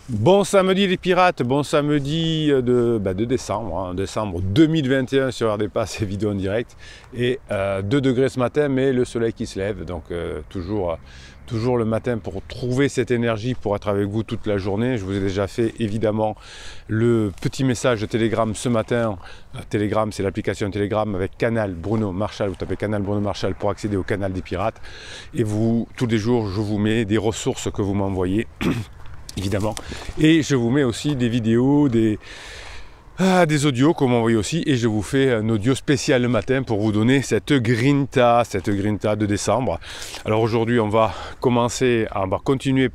Bon samedi les pirates, bon samedi de décembre, décembre 2021 sur RDP, c'est vidéo en direct. Et 2 degrés ce matin, mais le soleil qui se lève, donc toujours le matin pour trouver cette énergie pour être avec vous toute la journée. Je vous ai déjà fait évidemment le petit message de Telegram ce matin. Telegram, c'est l'application Telegram avec Canal Bruno Marchal. Vous tapez Canal Bruno Marchal pour accéder au canal des pirates. Et vous, tous les jours, je vous mets des ressources que vous m'envoyez. Évidemment, et je vous mets aussi des vidéos, des audios qu'on m'envoie aussi, et je vous fais un audio spécial le matin pour vous donner cette grinta de décembre. Alors aujourd'hui on va continuer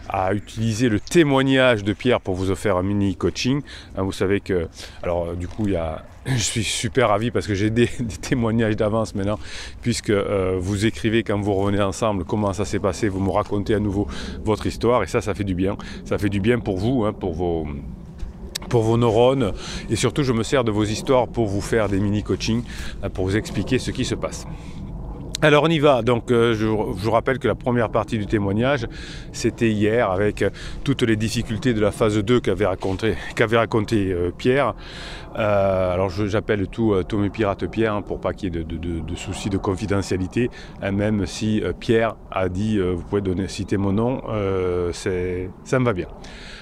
à utiliser le témoignage de Pierre pour vous offrir un mini coaching. Vous savez que, alors du coup je suis super ravi parce que j'ai des témoignages d'avance maintenant, puisque vous écrivez quand vous revenez ensemble comment ça s'est passé, vous me racontez à nouveau votre histoire, et ça fait du bien. Ça fait du bien pour vous, pour vos neurones, et surtout je me sers de vos histoires pour vous faire des mini coachings, pour vous expliquer ce qui se passe. Alors on y va, donc je vous rappelle que la première partie du témoignage c'était hier avec toutes les difficultés de la phase 2 qu'avait raconté Pierre. Alors j'appelle tous mes pirates Pierre, pour pas qu'il y ait de soucis de confidentialité, même si Pierre a dit vous pouvez citer mon nom, ça me va bien.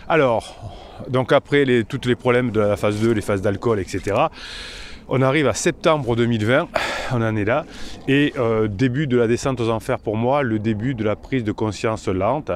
Alors, donc après tous les problèmes de la phase 2, les phases d'alcool, etc., on arrive à septembre 2020, on en est là, et début de la descente aux enfers pour moi, le début de la prise de conscience lente.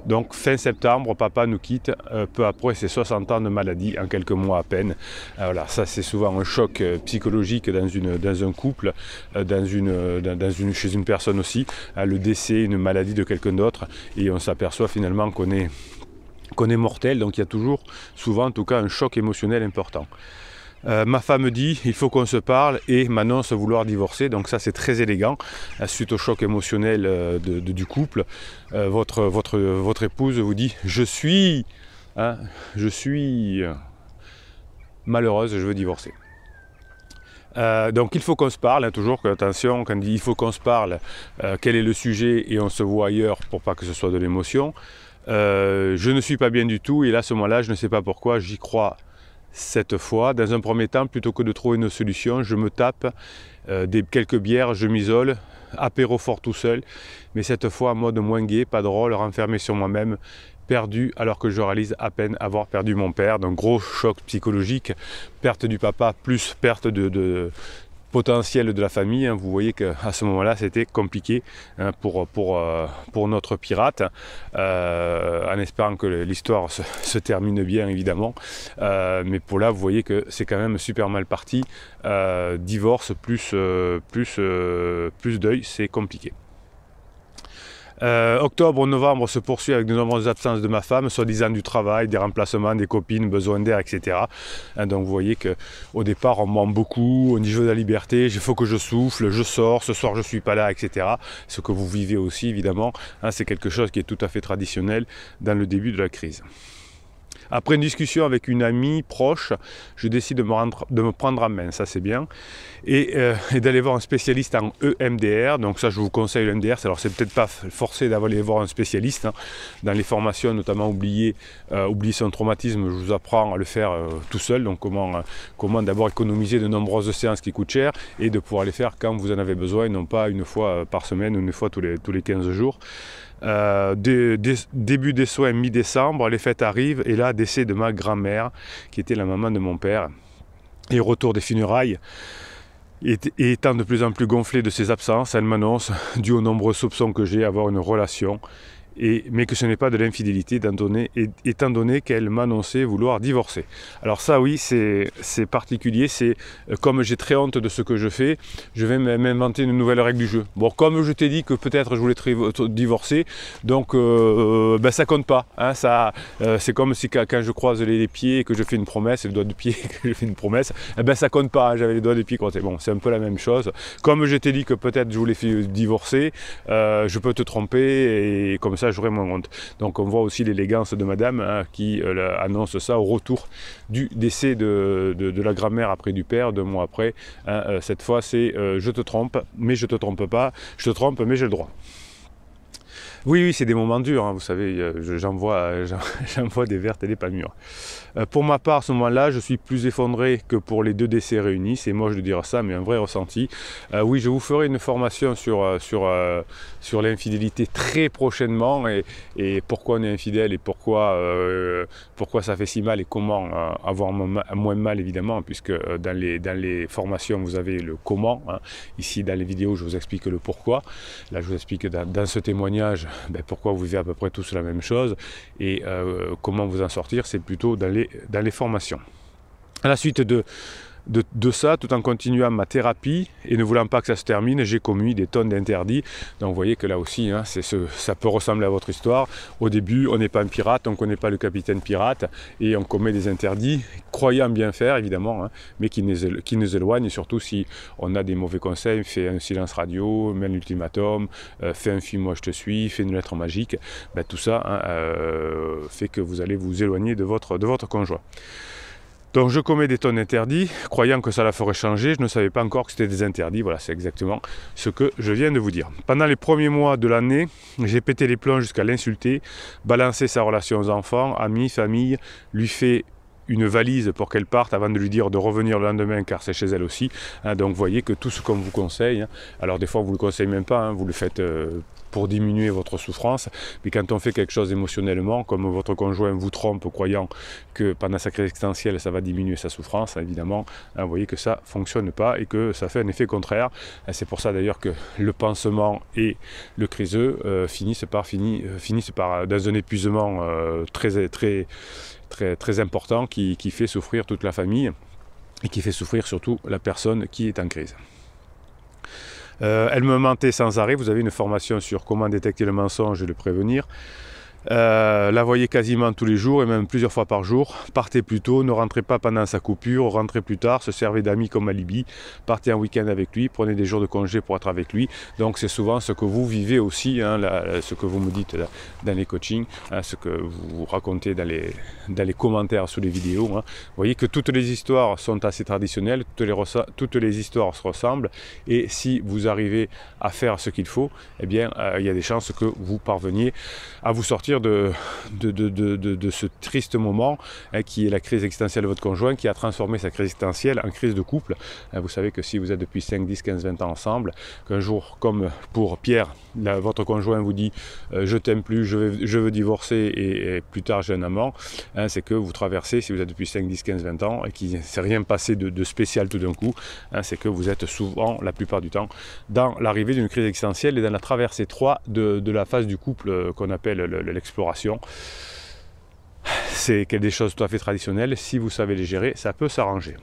Donc fin septembre, papa nous quitte, peu après ses 60 ans de maladie, en quelques mois à peine. Voilà, ça c'est souvent un choc psychologique dans un couple, chez une personne aussi, le décès, une maladie de quelqu'un d'autre, et on s'aperçoit finalement qu'on est mortel, donc il y a toujours, souvent en tout cas, un choc émotionnel important. Ma femme dit il faut qu'on se parle et m'annonce vouloir divorcer, donc ça c'est très élégant suite au choc émotionnel du couple. Votre épouse vous dit je suis malheureuse, je veux divorcer. Donc il faut qu'on se parle, toujours attention, quand on dit il faut qu'on se parle, quel est le sujet, et on se voit ailleurs pour pas que ce soit de l'émotion. Je ne suis pas bien du tout, et là à ce moment-là je ne sais pas pourquoi j'y crois. Cette fois, dans un premier temps, plutôt que de trouver une solution, je me tape quelques bières, je m'isole, apéro fort tout seul, mais cette fois en mode moins gai, pas drôle, renfermé sur moi-même, perdu alors que je réalise à peine avoir perdu mon père. Donc gros choc psychologique, perte du papa plus perte potentiel de la famille. Vous voyez qu'à ce moment-là c'était compliqué pour notre pirate, en espérant que l'histoire se termine bien évidemment, mais pour là vous voyez que c'est quand même super mal parti. Divorce plus deuil, c'est compliqué. Octobre, novembre se poursuit avec de nombreuses absences de ma femme, soi-disant du travail, des remplacements, des copines, besoin d'air, etc. Donc vous voyez qu'au départ on ment beaucoup, on dit je veux de la liberté, il faut que je souffle, je sors, ce soir je suis pas là, etc. Ce que vous vivez aussi évidemment, c'est quelque chose qui est tout à fait traditionnel dans le début de la crise. Après une discussion avec une amie proche, je décide de me prendre en main, ça c'est bien, et d'aller voir un spécialiste en EMDR. Donc ça je vous conseille l'EMDR, alors c'est peut-être pas forcé d'aller voir un spécialiste, dans les formations notamment oublier son traumatisme, je vous apprends à le faire tout seul, donc comment d'abord économiser de nombreuses séances qui coûtent cher, et de pouvoir les faire quand vous en avez besoin, et non pas une fois par semaine ou une fois tous les 15 jours. Début des soins mi-décembre, les fêtes arrivent, et là décès de ma grand-mère qui était la maman de mon père, et retour des funérailles. Et étant de plus en plus gonflé de ses absences, elle m'annonce, dû aux nombreux soupçons que j'ai, avoir une relation, mais que ce n'est pas de l'infidélité, étant donné qu'elle m'annonçait vouloir divorcer. Alors ça oui, c'est particulier, c'est comme j'ai très honte de ce que je fais, je vais m'inventer une nouvelle règle du jeu. Bon, comme je t'ai dit que peut-être je voulais divorcer, donc ça compte pas. C'est comme si quand je croise les pieds et que je fais une promesse, les doigts de pied que je fais une promesse, ça compte pas, j'avais les doigts de pied croisés. Bon, c'est un peu la même chose. Comme je t'ai dit que peut-être je voulais divorcer, je peux te tromper, et comme ça j'aurai moins honte. Donc on voit aussi l'élégance de madame qui annonce ça au retour du décès de la grand-mère après du père, 2 mois après. Cette fois c'est je te trompe mais je te trompe pas, je te trompe mais j'ai le droit. Oui, oui, c'est des moments durs, hein, vous savez, j'en vois des vertes et des pas mûres. Pour ma part, à ce moment-là, je suis plus effondré que pour les 2 décès réunis. C'est moche de dire ça, mais un vrai ressenti. Oui, je vous ferai une formation sur l'infidélité très prochainement et pourquoi on est infidèle et pourquoi ça fait si mal et comment avoir moins mal, évidemment, puisque dans les formations, vous avez le comment. Hein. Ici, dans les vidéos, je vous explique le pourquoi. Là, je vous explique dans ce témoignage pourquoi vous vivez à peu près tous la même chose et comment vous en sortir, c'est plutôt dans les formations. À la suite de ça, tout en continuant ma thérapie et ne voulant pas que ça se termine, j'ai commis des tonnes d'interdits. Donc vous voyez que là aussi, hein, ça peut ressembler à votre histoire. Au début, on n'est pas un pirate, on ne connaît pas le capitaine pirate et on commet des interdits, croyant bien faire évidemment, hein, mais qui nous éloignent, et surtout si on a des mauvais conseils, fais un silence radio, mets un ultimatum, fais un film moi je te suis, fais une lettre magique, tout ça hein, fait que vous allez vous éloigner de votre conjoint. Donc je commets des tonnes d'interdits, croyant que ça la ferait changer, je ne savais pas encore que c'était des interdits, voilà c'est exactement ce que je viens de vous dire. Pendant les premiers mois de l'année, j'ai pété les plombs jusqu'à l'insulter, balancé sa relation aux enfants, amis, famille, lui fait une valise pour qu'elle parte avant de lui dire de revenir le lendemain car c'est chez elle aussi. Hein, donc vous voyez que tout ce qu'on vous conseille, hein, alors des fois vous ne le conseillez même pas, hein, vous le faites pour diminuer votre souffrance, mais quand on fait quelque chose émotionnellement, comme votre conjoint vous trompe croyant que pendant sa crise existentielle ça va diminuer sa souffrance, évidemment, hein, vous voyez que ça ne fonctionne pas et que ça fait un effet contraire. C'est pour ça d'ailleurs que le pansement et le criseux finissent par dans un épuisement très important qui fait souffrir toute la famille et qui fait souffrir surtout la personne qui est en crise. Elle me mentait sans arrêt, vous avez une formation sur comment détecter le mensonge et le prévenir. La voyez quasiment tous les jours et même plusieurs fois par jour. Partez plus tôt, ne rentrez pas pendant sa coupure, rentrez plus tard, se servez d'amis comme alibi, partez un week-end avec lui, prenez des jours de congé pour être avec lui. Donc c'est souvent ce que vous vivez aussi, hein, ce que vous me dites dans les coachings, hein, ce que vous racontez dans les commentaires sous les vidéos. Hein. Vous voyez que toutes les histoires sont assez traditionnelles, toutes les histoires se ressemblent et si vous arrivez à faire ce qu'il faut, eh bien il y a des chances que vous parveniez à vous sortir de ce triste moment hein, qui est la crise existentielle de votre conjoint qui a transformé sa crise existentielle en crise de couple. Vous savez que si vous êtes depuis 5, 10, 15, 20 ans ensemble, qu'un jour, comme pour Pierre, votre conjoint vous dit je t'aime plus, je veux divorcer et plus tard j'ai un amant, hein, c'est que vous traversez, si vous êtes depuis 5, 10, 15, 20 ans et qu'il ne s'est rien passé de spécial tout d'un coup, hein, c'est que vous êtes souvent, la plupart du temps, dans l'arrivée d'une crise existentielle et dans la traversée 3 de la phase du couple qu'on appelle l'exploration. C'est des choses tout à fait traditionnelles. Si vous savez les gérer, ça peut s'arranger.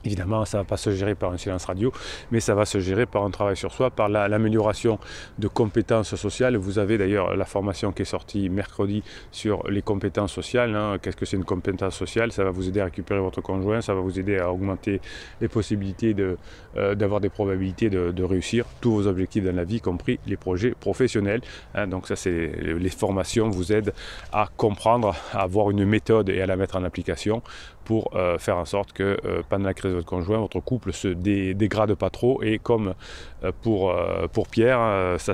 Évidemment, ça ne va pas se gérer par un silence radio, mais ça va se gérer par un travail sur soi, par l'amélioration de compétences sociales. Vous avez d'ailleurs la formation qui est sortie mercredi sur les compétences sociales. Hein. Qu'est-ce que c'est une compétence sociale? Ça va vous aider à récupérer votre conjoint, ça va vous aider à augmenter les possibilités d'avoir des probabilités de réussir tous vos objectifs dans la vie, y compris les projets professionnels. Hein. Donc ça, les formations vous aident à comprendre, à avoir une méthode et à la mettre en application pour faire en sorte que pendant la crise de votre conjoint, votre couple se dégrade pas trop et comme pour Pierre, ça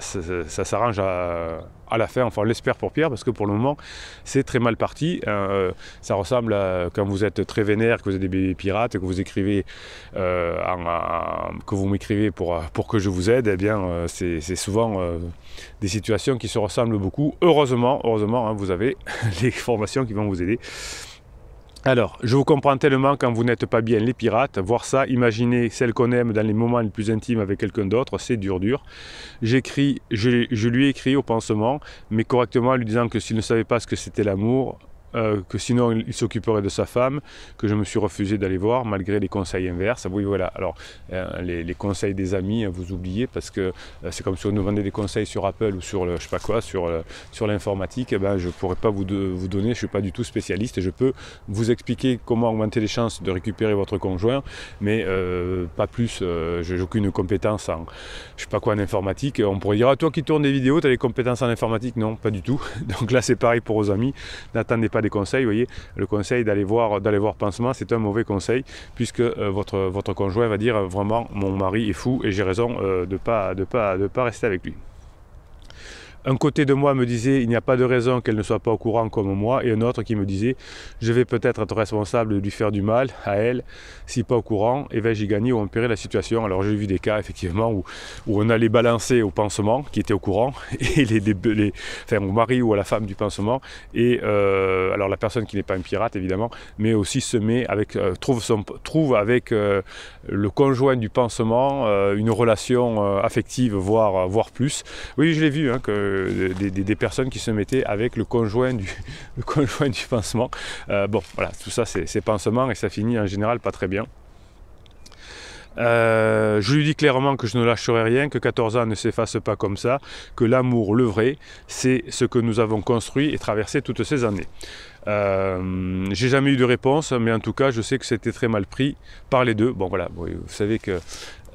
s'arrange à la fin, enfin on l'espère pour Pierre parce que pour le moment c'est très mal parti. Ça ressemble à quand vous êtes très vénère, que vous êtes des bébés pirates, que vous écrivez que vous m'écrivez pour que je vous aide, eh bien c'est souvent des situations qui se ressemblent beaucoup. Heureusement hein, vous avez les formations qui vont vous aider. Alors, je vous comprends tellement quand vous n'êtes pas bien les pirates, voir ça, imaginer celle qu'on aime dans les moments les plus intimes avec quelqu'un d'autre, c'est dur. Je lui ai écrit au pansement, mais correctement en lui disant que s'il ne savait pas ce que c'était l'amour, que sinon il s'occuperait de sa femme, que je me suis refusé d'aller voir malgré les conseils inverses. Oui voilà, alors les conseils des amis, vous oubliez parce que c'est comme si on nous vendait des conseils sur Apple ou sur je sais pas quoi, sur l'informatique, je ne pourrais pas vous donner, je ne suis pas du tout spécialiste et je peux vous expliquer comment augmenter les chances de récupérer votre conjoint, mais pas plus, j'ai aucune compétence en je sais pas quoi en informatique. On pourrait dire, toi qui tournes des vidéos, tu as des compétences en informatique? Non, pas du tout. Donc là c'est pareil pour vos amis, n'attendez pas des conseils, vous voyez, le conseil d'aller voir pansement, c'est un mauvais conseil, puisque votre conjoint va dire vraiment mon mari est fou et j'ai raison de pas rester avec lui. Un côté de moi me disait, il n'y a pas de raison qu'elle ne soit pas au courant comme moi, et un autre qui me disait, je vais peut-être être responsable de lui faire du mal à elle, si pas au courant, et vais-je y gagner ou empirer la situation. Alors j'ai vu des cas effectivement où on allait balancer au pansement, qui était au courant, et enfin, au mari ou à la femme du pansement, et alors la personne qui n'est pas un pirate évidemment, mais aussi se met avec, trouve avec le conjoint du pansement une relation affective, voire plus. Oui, je l'ai vu, hein, que des personnes qui se mettaient avec le conjoint du pansement. Bon, voilà, tout ça c'est pansement et ça finit en général pas très bien. Je lui dis clairement que je ne lâcherai rien, que 14 ans ne s'effacent pas comme ça, que l'amour, le vrai, c'est ce que nous avons construit et traversé toutes ces années. J'ai jamais eu de réponse, mais en tout cas, je sais que c'était très mal pris par les deux. Bon voilà, vous savez que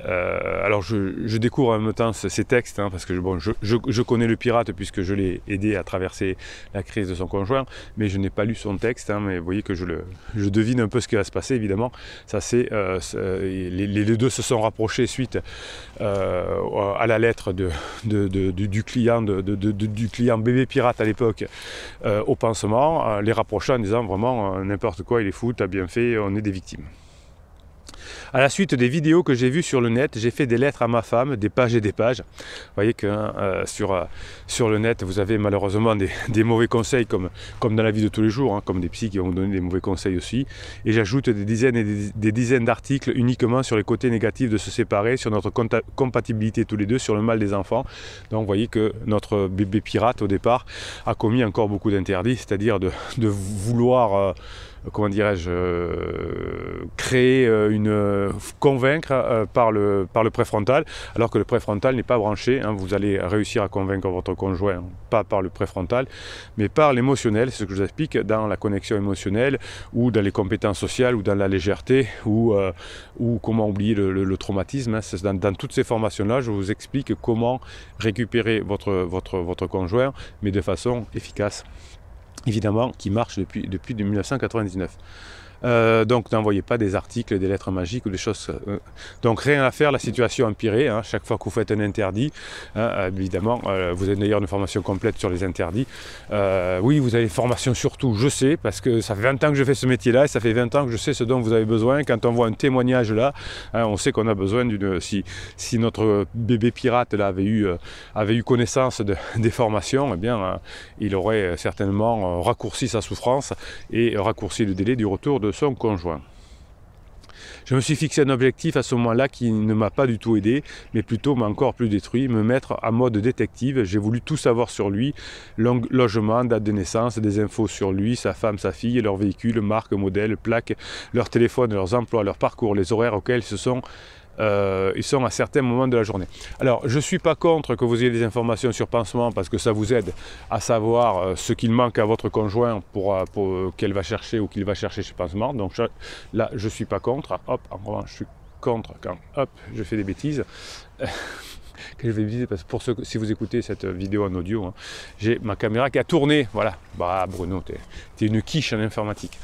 alors je découvre en même temps ces textes, hein, parce que bon, je connais le pirate puisque je l'ai aidé à traverser la crise de son conjoint, mais je n'ai pas lu son texte, hein, mais vous voyez que je devine un peu ce qui va se passer évidemment. Ça c'est les deux se sont rapprochés suite à la lettre du client du client bébé pirate à l'époque au pansement, les rapprochant en disant vraiment n'importe quoi, il est fou, t'as bien fait, on est des victimes. À la suite des vidéos que j'ai vues sur le net, j'ai fait des lettres à ma femme, des pages et des pages. Vous voyez que sur le net, vous avez malheureusement des mauvais conseils comme dans la vie de tous les jours, hein, comme des psys qui vont vous donner des mauvais conseils aussi. Et j'ajoute des dizaines et des dizaines d'articles uniquement sur les côtés négatifs de se séparer, sur notre compatibilité tous les deux, sur le mal des enfants. Donc vous voyez que notre bébé pirate au départ a commis encore beaucoup d'interdits, c'est-à-dire de vouloir... comment dirais-je, créer convaincre par le préfrontal, alors que le préfrontal n'est pas branché, hein, vous allez réussir à convaincre votre conjoint, pas par le préfrontal, mais par l'émotionnel, c'est ce que je vous explique, dans la connexion émotionnelle, ou dans les compétences sociales, ou dans la légèreté, ou comment oublier le traumatisme, hein. Dans toutes ces formations-là, je vous explique comment récupérer votre conjoint, mais de façon efficace. Évidemment, qui marche depuis 1999. Donc n'envoyez pas des articles, des lettres magiques ou des choses... donc rien à faire, la situation empirée, hein, chaque fois que vous faites un interdit, hein, évidemment, vous avez d'ailleurs une formation complète sur les interdits. Oui, vous avez une formation sur tout, je sais, parce que ça fait 20 ans que je fais ce métier-là, et ça fait 20 ans que je sais ce dont vous avez besoin. Quand on voit un témoignage là, hein, on sait qu'on a besoin d'une... Si notre bébé pirate là, avait eu connaissance des formations, eh bien, il aurait certainement raccourci sa souffrance et raccourci le délai du retour de son conjoint. Je me suis fixé un objectif à ce moment-là qui ne m'a pas du tout aidé, mais plutôt m'a encore plus détruit, me mettre en mode détective. J'ai voulu tout savoir sur lui, logement, date de naissance, des infos sur lui, sa femme, sa fille, leur véhicule, marque, modèle, plaque, leur téléphone, leurs emplois, leur parcours, les horaires auxquels ils sont à certains moments de la journée. Alors, je ne suis pas contre que vous ayez des informations sur pansement parce que ça vous aide à savoir ce qu'il manque à votre conjoint pour qu'elle va chercher ou qu'il va chercher chez pansement. Donc là, je ne suis pas contre. Hop, en revanche, je suis contre quand hop, je fais des bêtises. Que je vais viser parce que si vous écoutez cette vidéo en audio, hein, j'ai ma caméra qui a tourné. Voilà. Bah, Bruno, t'es une quiche en informatique.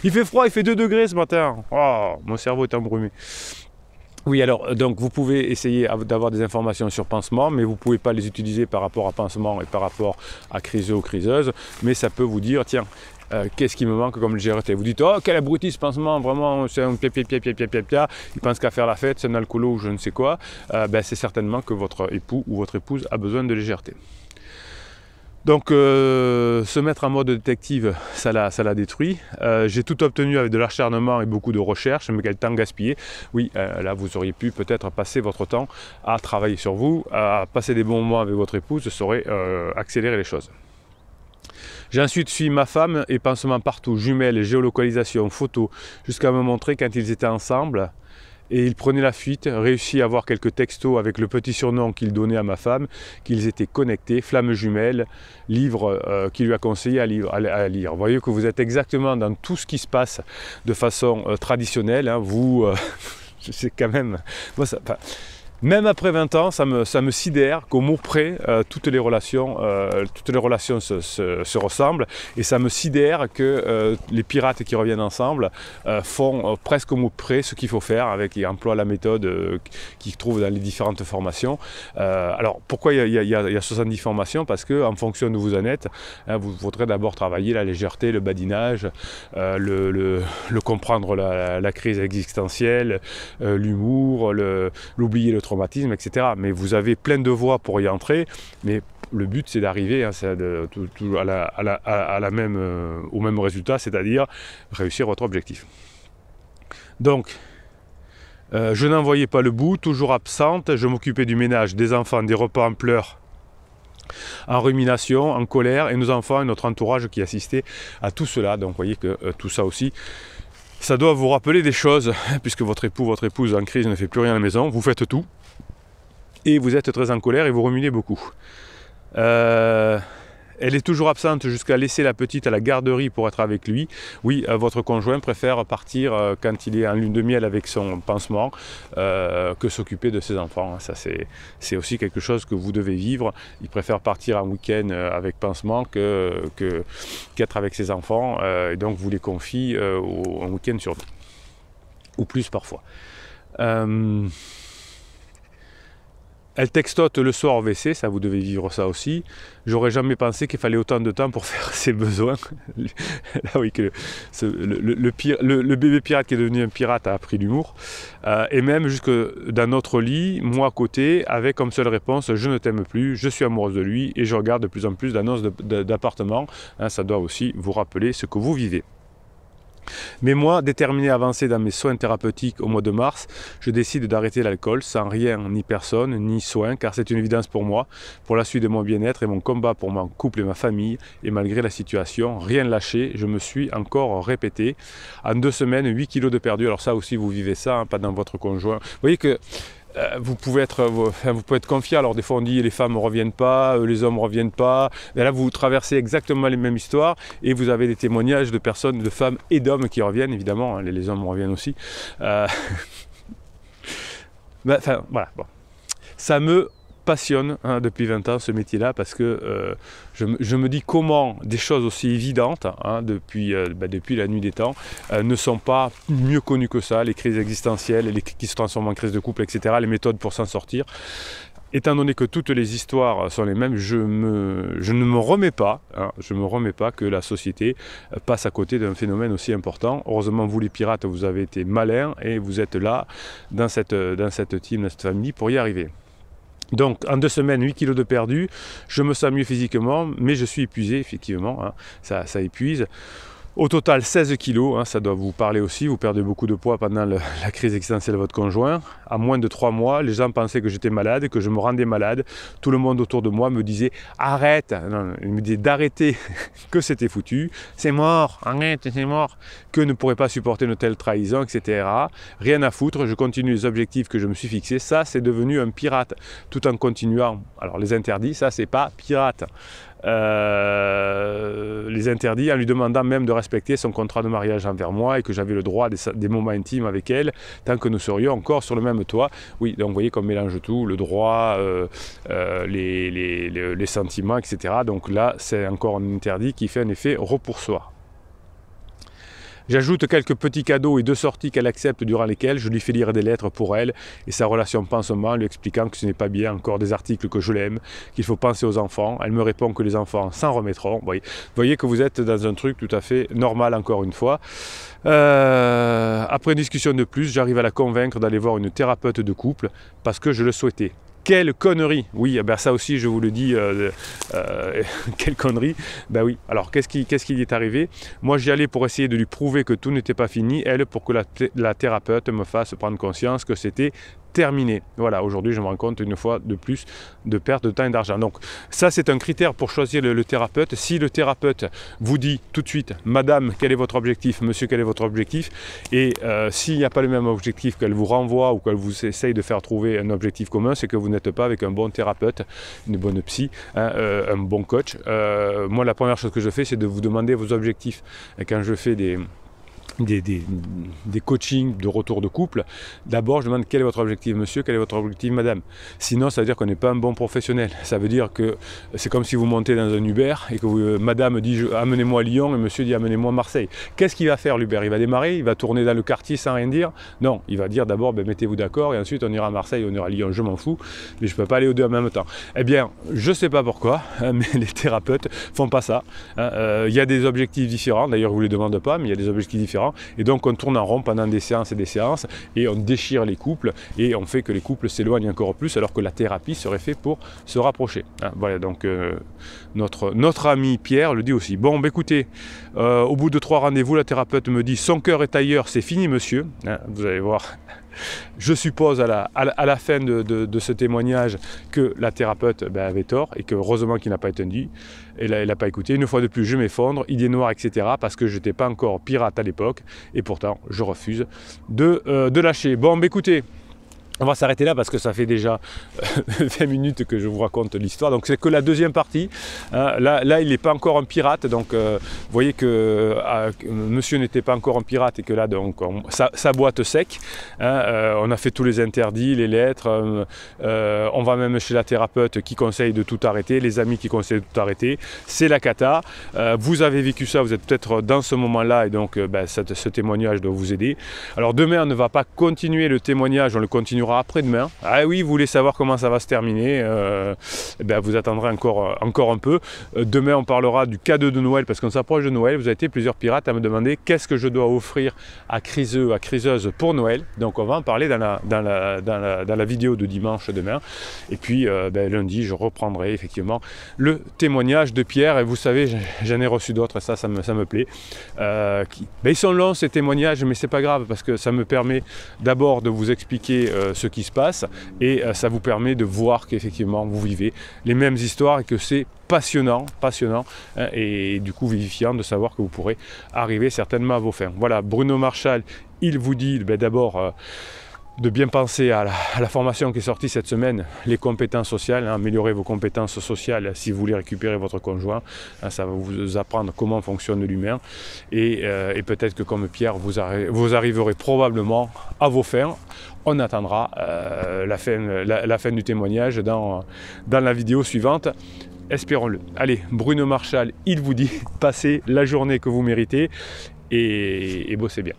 Il fait froid, il fait 2 degrés ce matin. Oh, mon cerveau est embrumé. Oui, alors, donc vous pouvez essayer d'avoir des informations sur pansement, mais vous ne pouvez pas les utiliser par rapport à pansement et par rapport à criseux ou criseuse, mais ça peut vous dire, tiens, qu'est-ce qui me manque comme légèreté. Vous dites, oh, quel abruti ce pansement, vraiment, c'est un pia, il pense qu'à faire la fête, c'est un alcoolo ou je ne sais quoi. C'est certainement que votre époux ou votre épouse a besoin de légèreté. Donc se mettre en mode détective, ça l'a détruit. J'ai tout obtenu avec de l'acharnement et beaucoup de recherche, mais quel temps gaspillé. Oui, là vous auriez pu peut-être passer votre temps à travailler sur vous, à passer des bons moments avec votre épouse, ça aurait accéléré les choses. J'ai ensuite suivi ma femme et pansement partout, jumelles, géolocalisation, photos, jusqu'à me montrer quand ils étaient ensemble. Et il prenait la fuite, réussit à avoir quelques textos avec le petit surnom qu'il donnait à ma femme, qu'ils étaient connectés, flammes jumelles, livre qu'il lui a conseillé à lire. Vous voyez que vous êtes exactement dans tout ce qui se passe de façon traditionnelle. Hein. Vous, c'est quand même... Moi, Même après 20 ans, ça me sidère qu'au mot près, toutes les relations se ressemblent, et ça me sidère que les pirates qui reviennent ensemble font presque au mot près ce qu'il faut faire, ils emploient la méthode qu'ils trouvent dans les différentes formations. Alors pourquoi il y a 70 formations? Parce que en fonction de où vous en êtes, vous faudrait d'abord travailler la légèreté, le badinage, le comprendre la crise existentielle, l'humour, l'oublier le traumatisme, etc. Mais vous avez plein de voies pour y entrer, mais le but c'est d'arriver au même résultat, c'est-à-dire réussir votre objectif. Donc, je n'en voyais pas le bout, toujours absente, je m'occupais du ménage, des enfants, des repas en pleurs, en rumination, en colère, et nos enfants et notre entourage qui assistaient à tout cela. Donc vous voyez que tout ça aussi, ça doit vous rappeler des choses, puisque votre époux, votre épouse en crise ne fait plus rien à la maison, vous faites tout, et vous êtes très en colère et vous ruminez beaucoup. Elle est toujours absente jusqu'à laisser la petite à la garderie pour être avec lui. Oui, votre conjoint préfère partir quand il est en lune de miel avec son pansement que s'occuper de ses enfants. Ça, c'est aussi quelque chose que vous devez vivre. Il préfère partir en week-end avec pansement qu'être avec ses enfants. Et donc, vous les confie un week-end sur deux. Ou plus parfois. Elle textote le soir au WC, ça vous devez vivre ça aussi. J'aurais jamais pensé qu'il fallait autant de temps pour faire ses besoins. Là oui, que le bébé pirate qui est devenu un pirate a appris l'humour. Et même jusque dans notre lit, moi à côté, avec comme seule réponse « je ne t'aime plus, je suis amoureuse de lui » et je regarde de plus en plus d'annonces d'appartements. Ça doit aussi vous rappeler ce que vous vivez. Mais moi, déterminé à avancer dans mes soins thérapeutiques au mois de mars, je décide d'arrêter l'alcool sans rien, ni personne, ni soin, car c'est une évidence pour moi, pour la suite de mon bien-être et mon combat pour mon couple et ma famille. Et malgré la situation, rien lâché, je me suis encore répété. En 2 semaines, 8 kilos de perdu. Alors ça aussi, vous vivez ça, hein, pas dans votre conjoint. Vous voyez que vous pouvez être confiant. Alors des fois on dit les femmes ne reviennent pas, les hommes ne reviennent pas. Et là vous traversez exactement les mêmes histoires et vous avez des témoignages de personnes, de femmes et d'hommes qui reviennent, évidemment, les hommes reviennent aussi. Voilà, bon. Ça me passionne depuis 20 ans ce métier-là, parce que je me dis comment des choses aussi évidentes depuis la nuit des temps ne sont pas mieux connues que ça, les crises existentielles, qui se transforment en crise de couple, etc., les méthodes pour s'en sortir. Étant donné que toutes les histoires sont les mêmes, je ne me remets pas que la société passe à côté d'un phénomène aussi important. Heureusement, vous les pirates, vous avez été malins et vous êtes là dans cette team, dans cette famille pour y arriver. Donc en 2 semaines, 8 kilos de perdu, je me sens mieux physiquement, mais je suis épuisé, effectivement, ça épuise. Au total 16 kilos, ça doit vous parler aussi, vous perdez beaucoup de poids pendant la crise existentielle de votre conjoint. À moins de 3 mois, les gens pensaient que j'étais malade, que je me rendais malade. Tout le monde autour de moi me disait « arrête !» Il me disait d'arrêter, que c'était foutu. « C'est mort, arrête, c'est mort !» Que ne pourrait pas supporter une telle trahison, etc. Rien à foutre, je continue les objectifs que je me suis fixés. Ça, c'est devenu un pirate, tout en continuant. Alors les interdits, ça, c'est pas pirate. Les interdits en lui demandant même de respecter son contrat de mariage envers moi et que j'avais le droit à des moments intimes avec elle tant que nous serions encore sur le même toit. Oui, donc vous voyez qu'on mélange tout, le droit, les sentiments, etc. Donc là, c'est encore un interdit qui fait un effet repoussoir. J'ajoute quelques petits cadeaux et 2 sorties qu'elle accepte durant lesquelles je lui fais lire des lettres pour elle et sa relation pansement, lui expliquant que ce n'est pas bien, encore des articles que je l'aime, qu'il faut penser aux enfants. Elle me répond que les enfants s'en remettront. Vous voyez que vous êtes dans un truc tout à fait normal, encore une fois. Après une discussion de plus, j'arrive à la convaincre d'aller voir une thérapeute de couple parce que je le souhaitais. Quelle connerie! Oui, ben ça aussi je vous le dis, quelle connerie! Ben oui, alors qu'est-ce qui est arrivé? Moi j'y allais pour essayer de lui prouver que tout n'était pas fini, elle pour que la thérapeute me fasse prendre conscience que c'était terminé. Voilà, aujourd'hui je me rends compte une fois de plus de perte de temps et d'argent. Donc ça c'est un critère pour choisir le thérapeute. Si le thérapeute vous dit tout de suite, madame, quel est votre objectif, monsieur, quel est votre objectif, et s'il n'y a pas le même objectif, qu'elle vous renvoie ou qu'elle vous essaye de faire trouver un objectif commun, c'est que vous n'êtes pas avec un bon thérapeute, une bonne psy, un bon coach. Moi la première chose que je fais, c'est de vous demander vos objectifs. Et quand je fais des coachings de retour de couple, d'abord je demande quel est votre objectif monsieur, quel est votre objectif madame. Sinon ça veut dire qu'on n'est pas un bon professionnel. Ça veut dire que c'est comme si vous montez dans un Uber et que madame dit amenez-moi à Lyon et monsieur dit amenez-moi à Marseille. Qu'est-ce qu'il va faire l'Uber? Il va démarrer, il va tourner dans le quartier sans rien dire? Non, il va dire d'abord mettez-vous d'accord et ensuite on ira à Marseille, on ira à Lyon, je m'en fous, mais je ne peux pas aller aux deux en même temps. Eh bien, je ne sais pas pourquoi, mais les thérapeutes font pas ça. Il y a des objectifs différents, d'ailleurs je ne vous les demande pas, mais il y a des objectifs différents. Et donc on tourne en rond pendant des séances et des séances et on déchire les couples et on fait que les couples s'éloignent encore plus alors que la thérapie serait faite pour se rapprocher. Voilà, donc notre ami Pierre le dit aussi. Bon, écoutez, au bout de 3 rendez-vous, la thérapeute me dit son cœur est ailleurs, c'est fini monsieur. Vous allez voir. Je suppose à la fin de ce témoignage que la thérapeute avait tort et que heureusement qu'il n'a pas entendu, elle n'a pas écouté. Une fois de plus, je m'effondre, idée noire, etc. parce que je n'étais pas encore pirate à l'époque et pourtant je refuse de lâcher. Bon, écoutez. On va s'arrêter là parce que ça fait déjà 20 minutes que je vous raconte l'histoire. Donc c'est que la deuxième partie. Là, il n'est pas encore un pirate. Donc vous voyez que monsieur n'était pas encore un pirate et que là, donc, ça boite sec. On a fait tous les interdits, les lettres. On va même chez la thérapeute qui conseille de tout arrêter, les amis qui conseillent de tout arrêter. C'est la cata. Vous avez vécu ça, vous êtes peut-être dans ce moment-là et donc ce témoignage doit vous aider. Alors demain, on ne va pas continuer le témoignage, on le continuera après-demain. Ah oui, vous voulez savoir comment ça va se terminer, vous attendrez encore un peu. Demain, on parlera du cadeau de Noël, parce qu'on s'approche de Noël. Vous avez été plusieurs pirates à me demander qu'est-ce que je dois offrir à criseux, à criseuse pour Noël. Donc, on va en parler dans la vidéo de dimanche demain. Et puis, lundi, je reprendrai effectivement le témoignage de Pierre. Et vous savez, j'en ai reçu d'autres, ça me plaît. Ils sont longs, ces témoignages, mais c'est pas grave, parce que ça me permet d'abord de vous expliquer ce qui se passe et ça vous permet de voir qu'effectivement vous vivez les mêmes histoires et que c'est passionnant et du coup vivifiant de savoir que vous pourrez arriver certainement à vos fins. Voilà, Bruno Marchal, il vous dit d'abord de bien penser à la formation qui est sortie cette semaine, les compétences sociales, améliorer vos compétences sociales si vous voulez récupérer votre conjoint, ça va vous apprendre comment fonctionne l'humain et peut-être que comme Pierre, vous arriverez probablement à vos fins. On attendra la fin du témoignage dans la vidéo suivante. Espérons-le. Allez, Bruno Marchal, il vous dit, passez la journée que vous méritez et bossez bien.